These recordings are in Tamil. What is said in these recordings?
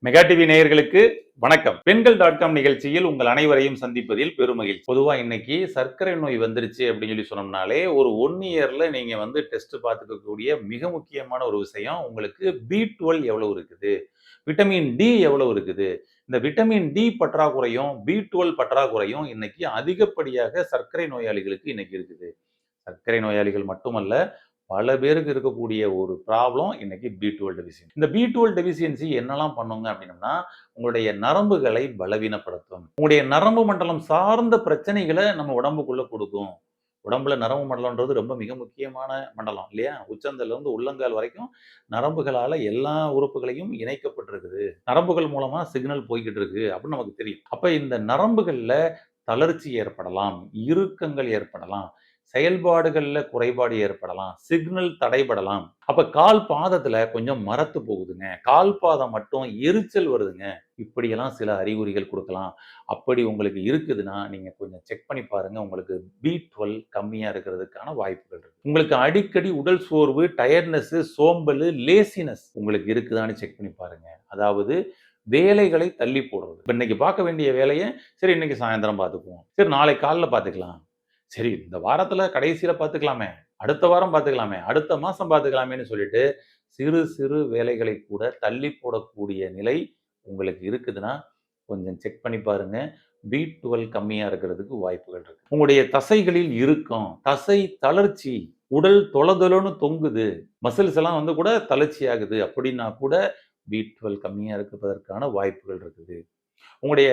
மெகா டிவி நேயர்களுக்கு வணக்கம். பெண்கள்.com நிகழ்ச்சியில் உங்கள் அனைவரையும் சந்திப்பதில் பெருமகிழ்ச்சி. பொதுவா இன்னைக்கு சர்க்கரை நோய் வந்துருச்சு அப்படின்னு சொல்லி சொன்னோம்னாலே ஒரு 1 இயர்ல நீங்க டெஸ்ட் பார்த்துக்கக்கூடிய மிக முக்கியமான ஒரு விஷயம் உங்களுக்கு B12 எவ்வளவு இருக்குது, விட்டமின் டி எவ்வளவு இருக்குது. இந்த விட்டமின் டி பற்றாக்குறையும் B12 பற்றாக்குறையும் இன்னைக்கு அதிகப்படியாக சர்க்கரை நோயாளிகளுக்கு இன்னைக்கு இருக்குது. சர்க்கரை நோயாளிகள் மட்டுமல்ல, பல பேருக்கு இருக்கக்கூடிய ஒரு ப்ராப்ளம் இன்னைக்கு B12 டெஃபிஷியன்சி. இந்த B12 டெஃபிஷியன்சி என்னலாம் பண்ணுங்க அப்படின்னம்னா, உங்களுடைய நரம்புகளை பலவீனப்படுத்தும். உங்களுடைய நரம்பு மண்டலம் சார்ந்த பிரச்சனைகள நம்ம உடம்புக்குள்ள குடுக்கும். உடம்புல நரம்பு மண்டலம்ன்றது ரொம்ப மிக முக்கியமான மண்டலம் இல்லையா? உச்சந்தலைல இருந்து உள்ளங்கால் வரைக்கும் நரம்புகளால எல்லா உறுப்புகளையும் இணைக்கப்பட்டிருக்குது. நரம்புகள் மூலமா சிக்னல் போய்க்கிட்டு இருக்கு அப்படின்னு நமக்கு தெரியும். அப்ப இந்த நரம்புகள்ல தளர்ச்சி ஏற்படலாம், இறுக்கங்கள் ஏற்படலாம், செயல்பாடுகள்ல குறைபாடு ஏற்படலாம், சிக்னல் தடைபடலாம். அப்ப கால் பாதத்துல கொஞ்சம் மரத்து போகுதுங்க, கால் பாதம் மட்டும் எரிச்சல் வருதுங்க, இப்படியெல்லாம் சில அறிகுறிகள் கொடுக்கலாம். அப்படி உங்களுக்கு இருக்குதுன்னா நீங்க கொஞ்சம் செக் பண்ணி பாருங்க. உங்களுக்கு B12 கம்மியா இருக்கிறதுக்கான வாய்ப்புகள் இருக்கு. உங்களுக்கு அடிக்கடி உடல் சோர்வு, டயர்ட்னஸ், சோம்பல், லேசினஸ் உங்களுக்கு இருக்குதான்னு செக் பண்ணி பாருங்க. அதாவது வேலைகளை தள்ளி போடுறது. இப்ப இன்னைக்கு பார்க்க வேண்டிய வேலைய சரி இன்னைக்கு சாயந்தரம் பார்த்துக்குவோம், சரி நாளைக்கு காலைல பார்த்துக்கலாம், சரி இந்த வாரத்துல கடைசியில பார்த்துக்கலாமே, அடுத்த வாரம் பார்த்துக்கலாமே, அடுத்த மாசம் பார்த்துக்கலாமேன்னு சொல்லிட்டு சிறு சிறு வேலைகளை கூட தள்ளி போடக்கூடிய நிலை உங்களுக்கு இருக்குதுன்னா கொஞ்சம் செக் பண்ணி பாருங்க. B12 கம்மியா இருக்கிறதுக்கு வாய்ப்புகள் இருக்கு. உங்களுடைய தசைகளில் இறுக்கம், தசை தளர்ச்சி, உடல் தொளதொளன்னு தொங்குது, மசில்ஸ் எல்லாம் கூட தளர்ச்சி ஆகுது அப்படின்னா கூட B12 கம்மியா இருப்பதற்கான வாய்ப்புகள் இருக்குது. உங்களுடைய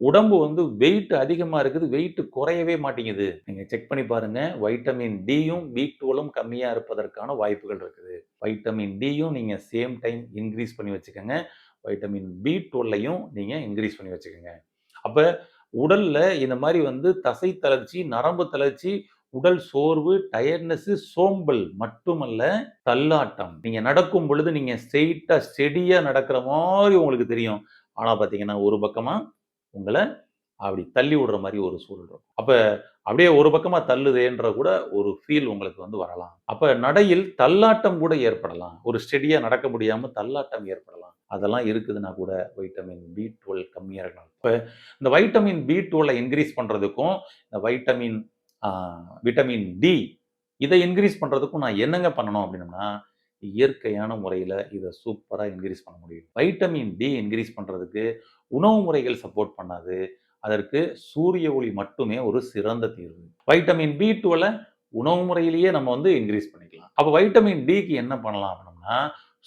உடம்பு வெயிட் அதிகமா இருக்குது, வெயிட் குறையவே மாட்டேங்குது. நீங்க செக் பண்ணி பாருங்க. வைட்டமின் டியும் B12ம் கம்மியா இருப்பதற்கான வாய்ப்புகள் இருக்குது. வைட்டமின் டியும் நீங்க சேம் டைம் இன்கிரீஸ் பண்ணி வச்சுக்கங்க. வைட்டமின் B12யும் நீங்க இன்கிரீஸ் பண்ணி வச்சுக்கங்க. அப்ப உடல்ல இந்த மாரி தசை தளர்ச்சி, நரம்பு தளர்ச்சி, உடல் சோர்வு, டயர்ட்னஸ், சோம்பல் மட்டுமல்ல, தள்ளாட்டம். நீங்க நடக்கும் பொழுது நீங்க ஸ்ட்ரெய்ட்டா ஸ்டெடியா நடக்கிற மாரி உங்களுக்கு தெரியும். ஆனா பார்த்தீங்கன்னா, ஒரு பக்கமா உங்கள அப்படி தள்ளி விடுற மாரி ஒரு சூழல் இருக்கும். அப்ப அப்படியே ஒரு பக்கமா தள்ளுதேன்ற கூட ஒரு ஃபீல் உங்களுக்கு வரலாம். அப்ப நடையில் தள்ளாட்டம் கூட ஏற்படலாம். ஒரு ஸ்டெடியா நடக்க முடியாம தள்ளாட்டம் ஏற்படலாம். அதெல்லாம் இருக்குதுன்னா கூட வைட்டமின் B12 கம்மியா இருக்கலாம். இப்ப இந்த வைட்டமின் B12 இன்கிரீஸ் பண்றதுக்கும், இந்த விட்டமின் டி இத இன்கிரீஸ் பண்றதுக்கும் நான் என்னங்க பண்ணணும் அப்படின்னம்னா, இயற்கையான முறையில இத சூப்பரா இன்கிரீஸ் பண்ண முடியும். வைட்டமின் டி இன்கிரீஸ் பண்றதுக்கு உணவு முறைகள் சப்போர்ட் பண்ணாது. அதற்கு சூரிய ஒளி மட்டுமே ஒரு சிறந்த தீர்வு. வைட்டமின் B12 உணவு முறையிலேயே நம்ம இன்கிரீஸ் பண்ணிக்கலாம். அப்ப வைட்டமின் டிக்கு என்ன பண்ணலாம் அப்படின்னா,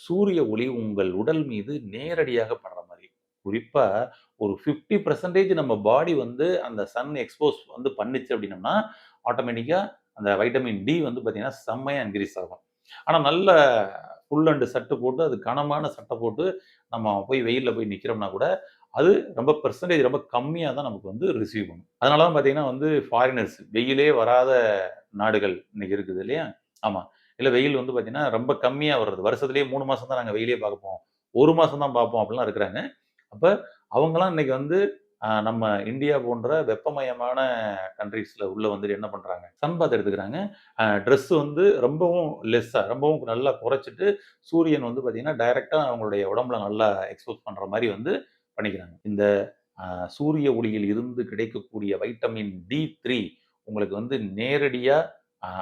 சூரிய ஒளி உங்கள் உடல் மீது நேரடியாக படுற மாரி. குறிப்பா ஒரு 50% நம்ம பாடி அந்த சன் எக்ஸ்போஸ் பண்ணுச்சு அப்படின்னம்னா, ஆட்டோமேட்டிக்கா அந்த வைட்டமின் டி பார்த்தீங்கன்னா, செம்மையா இன்கிரீஸ் ஆகும். ஆனா நல்ல ஃபுல் அண்ட் சர்ட் போட்டு, அது கனமான சட்டை போட்டு நம்ம போய் வெயில்ல போய் நிக்கிறோம்னா கூட, அது ரொம்ப பெர்சன்டேஜ் ரொம்ப கம்மியா தான் நமக்கு ரிசீவ் பண்ணும். அதனால தான் பார்த்தீங்கன்னா ஃபாரினர்ஸ் வெயிலே வராத நாடுகள் இன்னைக்கு இருக்குது இல்லையா? ஆமா. இல்ல வெயில் பார்த்தீங்கன்னா, ரொம்ப கம்மியா வர்றது. வருஷத்திலேயே 3 மாசம் தான் நாங்க வெயிலே பார்ப்போம். 1 மாசம் தான் பார்ப்போம் அப்படிலாம் இருக்கிறாங்க. அப்ப அவங்கலாம் இன்னைக்கு நம்ம இந்தியா போன்ற வெப்பமயமான கண்ட்ரீஸ்ல உள்ள என்ன பண்றாங்க? சன் பாத் எடுத்துக்கிறாங்க. ட்ரெஸ் ரொம்பவும் லெஸ்ஸா, ரொம்பவும் நல்லா குறைச்சிட்டு, சூரியன் பார்த்தீங்கன்னா, டைரக்ட்டா அவங்களுடைய உடம்புல நல்லா எக்ஸ்போஸ் பண்ற மாரி பண்ணிக்கிறாங்க. இந்த சூரிய ஒளியில் இருந்து கிடைக்கக்கூடிய வைட்டமின் D3 உங்களுக்கு நேரடியா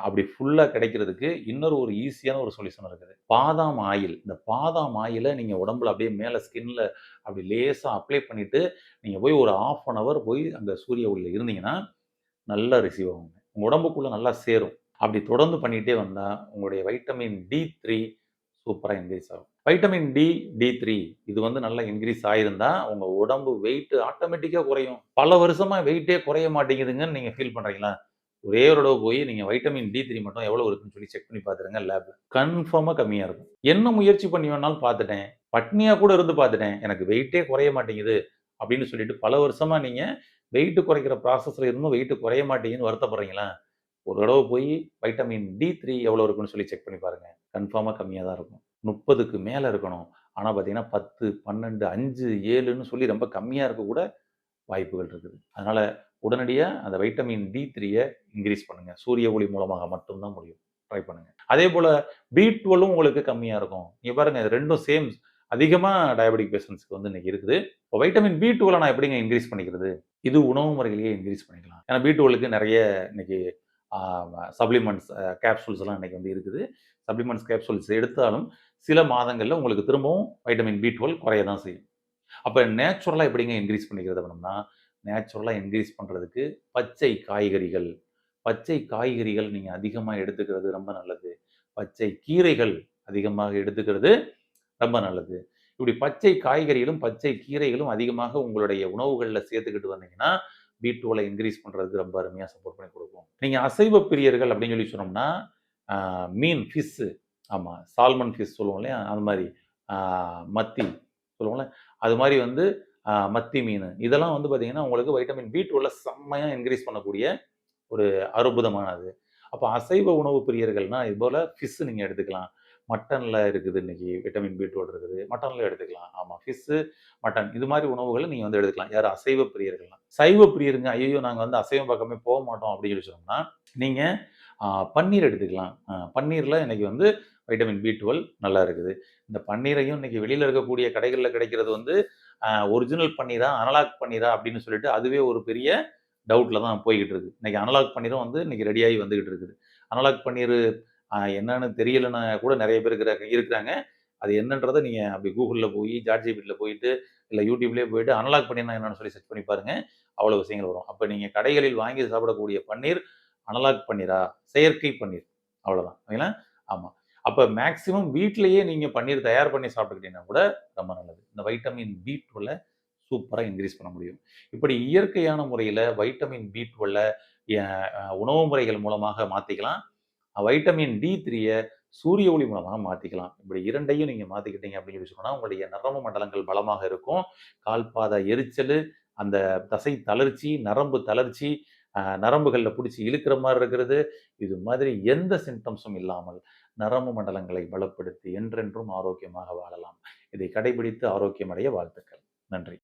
அப்படி ஃபுல்லா கிடைக்கிறதுக்கு இன்னொரு ஒரு ஈஸியான ஒரு சொல்யூஷன் இருக்குது. பாதாம் ஆயில். இந்த பாதாம் ஆயில நீங்க உடம்புல அப்படியே மேல ஸ்கின்ல அப்படி லேசா அப்ளை பண்ணிட்டு, நீங்க போய் ஒரு 1/2 அன் ஹவர் போய் அந்த சூரிய ஒளியில இருந்தீங்கன்னா, நல்லா ரிசீவ் ஆகுங்க. உங்க உடம்புக்குள்ள நல்லா சேரும். அப்படி தொடர்ந்து பண்ணிட்டே வந்தா, உங்களுடைய வைட்டமின் D3 சூப்பரா இன்கிரீஸ் ஆகும். வைட்டமின் D3 இது நல்லா இன்கிரீஸ் ஆயிருந்தா, உங்க உடம்பு வெயிட் ஆட்டோமேட்டிக்கா குறையும். பல வருஷமா வெயிட்டே குறைய மாட்டேங்குதுங்கன்னு நீங்க ஃபீல் பண்றீங்களா? ஒரே ஒரு தடவ போய் நீங்க வைட்டமின் D3 மட்டும் எவ்வளவு இருக்குன்னு சொல்லி செக் பண்ணி பார்த்துருங்க லேப்ல. கன்ஃபார்மா கம்மியா இருக்கும். என்ன முயற்சி பண்ணி வேணாலும் பார்த்துட்டேன். பட்னியா கூட இருந்து பார்த்துட்டேன். எனக்கு வெயிட்டே குறைய மாட்டேங்குது அப்படின்னு சொல்லிட்டு பல வருஷமா நீங்க வெயிட் குறைக்கிற ப்ராசஸ்ல இருந்தும் வெயிட் குறைய மாட்டேங்குதுன்னு வருத்தப்படுறீங்களா? ஒரு தடவ போய் வைட்டமின் D3 எவ்வளவு இருக்குன்னு சொல்லி செக் பண்ணி பாருங்க. கன்ஃபார்மா கம்மியா தான் இருக்கும். 30க்கு மேல இருக்கணும். ஆனா பார்த்தீங்கன்னா 10, 12, 5, 7ன்னு சொல்லி ரொம்ப கம்மியா இருக்க கூட வாய்ப்புகள் இருக்குது. அதனால உடனடியா அந்த வைட்டமின் D3ய இன்கிரீஸ் பண்ணுங்க. சூரிய ஒளி மூலமாக மட்டும் தான் முடியும். ட்ரை பண்ணுங்க. அதேபோல B12ம் உங்களுக்கு கம்மியா இருக்கும். இங்க பாருங்க இது 2ம் சேம் அதிகமா டயபெட்டிக் பேஷண்ட்ஸ்க்கு வந்து இன்னைக்கு இருக்குது. இப்போ வைட்டமின் பி12 நான் எப்படிங்க இன்கிரீஸ் பண்ணிக்கிறது? இது உணவு முறையிலேயே இன்கிரீஸ் பண்ணிக்கலாம். ஏன்னா பி12க்கு நெறைய இன்னைக்கு ஆ சப்ளிமெண்ட்ஸ் கேப்சூல்ஸ்லாம் இன்னைக்கு வந்து இருக்குது. சப்ளிமெண்ட்ஸ், கேப்சூல்ஸ் எடுத்தாலும் சில மாதங்கள்ல உங்களுக்கு திரும்பவும் வைட்டமின் பி12 குறைய தான் செய்யும். அப்ப நேச்சுரலா எப்படிங்க இன்கிரீஸ் பண்ணிக்கிறது அப்படின்னம்னா, நேச்சுரலா இன்கிரீஸ் பண்றதுக்கு பச்சை காய்கறிகள், பச்சை காய்கறிகள் நீங்க அதிகமா எடுத்துக்கிறது ரொம்ப நல்லது. பச்சை கீரைகள் அதிகமாக எடுத்துக்கிறது ரொம்ப நல்லது. இப்படி பச்சை காய்கறிகளும், பச்சை கீரைகளும் அதிகமாக உங்களுடைய உணவுகள்ல சேர்த்துக்கிட்டு வந்தீங்கன்னா, பி12 இன்கிரீஸ் பண்றதுக்கு ரொம்ப அருமையா சப்போர்ட் பண்ணி குடுக்கும். நீங்க அசைவ பிரியர்கள் அப்படின்னு சொல்லி சொன்னோம்னா, ஆ மீன், ஃபிஷ்ஷு ஆமா. சால்மன் ஃபிஷ் சொல்லுவோம் இல்லையா? அது மாரி. ஆ மத்தி சொல்லுவோம்ல. அது மாரி வந்து மத்தி மீனு. இதெல்லாம் வந்து பார்த்தீங்கன்னா, உங்களுக்கு வைட்டமின் பி12 செம்மையா இன்கிரீஸ் பண்ணக்கூடிய ஒரு அற்புதமானது. அப்ப அசைவ உணவு பிரியர்கள்னா, இது போல ஃபிஷ் நீங்க எடுத்துக்கலாம். மட்டன்ல இருக்குது இன்னைக்கு விட்டமின் பி12 இருக்குது. மட்டன்ல எடுத்துக்கலாம். ஆமா. ஃபிஷ்ஷு, மட்டன் இது மாரி உணவுகள நீங்க வந்து எடுத்துக்கலாம். யாரு அசைவ பிரியர்கள்னா. சைவ பிரியருங்க, ஐய்யயோ! நாங்க வந்து அசைவம் பக்கமே மாட்டோம் அப்படின்னு சொல்லி சொன்னோம்னா, நீங்க பன்னீர் எடுத்துக்கலாம். பன்னீர்ல இன்னைக்கு வந்து வைட்டமின் பி12 நல்லா இருக்குது. இந்த பன்னீரையும் இன்னைக்கு வெளியில இருக்கக்கூடிய கடைகள்ல கிடைக்கிறது வந்து ஒரிஜினல் பன்னீரா, அனலாக் பன்னீரா அப்படின்னு சொல்லிட்டு அதுவே ஒரு பெரிய டவுட்ல தான் போய்க்கிட்டு இருக்கு. இன்னைக்கு அனலாக் பன்னீரும் வந்து இன்னைக்கு ரெடி ஆகி வந்துகிட்டு இருக்குது. அனலாக் பன்னீர் என்னன்னு தெரியலன்னா கூட நெறைய பேர் இருக்கிறாங்க. அது என்னன்றத நீங்க அப்படி Googleல போய், ChatGPTல போயிட்டு, இல்ல YouTubeலயே போயிட்டு அனலாக் பன்னீர்னா என்னன்னு சொல்லி செர்ச் பண்ணி பாருங்க. அவ்வளவு விஷயங்கள் வரும். அப்ப நீங்க கடைகளில் வாங்கி சாப்பிடக்கூடிய பன்னீர், அனலாக் பன்னீரா? செயற்கை பன்னீர். அவ்வளவுதான். ஓகேங்களா? ஆமா. அப்ப மேக்ஸிமம் வீட்லயே நீங்க பன்னீர் தயார் பண்ணி சாப்பிட்டுக்கிட்டீங்கன்னா கூட ரொம்ப நல்லது. இந்த வைட்டமின் பி12 சூப்பரா இன்கிரீஸ் பண்ண முடியும். இப்படி இயற்கையான முறையில வைட்டமின் பி12 எ உணவு முறைகள் மூலமாக மாத்திக்கலாம். வைட்டமின் டி3ய சூரிய ஒளி மூலமா மாத்திக்கலாம். இப்படி 2யும் நீங்க மாத்திக்கிட்டீங்க அப்படின்னு சொல்லி சொன்னா, உங்களுடைய நரம்பு மண்டலங்கள் பலமாக இருக்கும். கால்பாத எரிச்சலு, அந்த தசை தளர்ச்சி, நரம்பு தளர்ச்சி, நரம்புகள்ல புடிச்சு இழுக்கிற மாரி இருக்கிறது, இது மாதிரி எந்த சிம்ப்டம்ஸும் இல்லாமல் நரம்பு மண்டலங்களை பலப்படுத்தி என்றென்றும் ஆரோக்கியமாக வாழலாம். இதை கடைபிடித்து ஆரோக்கியம் அடைய வாழ்த்துக்கள். நன்றி.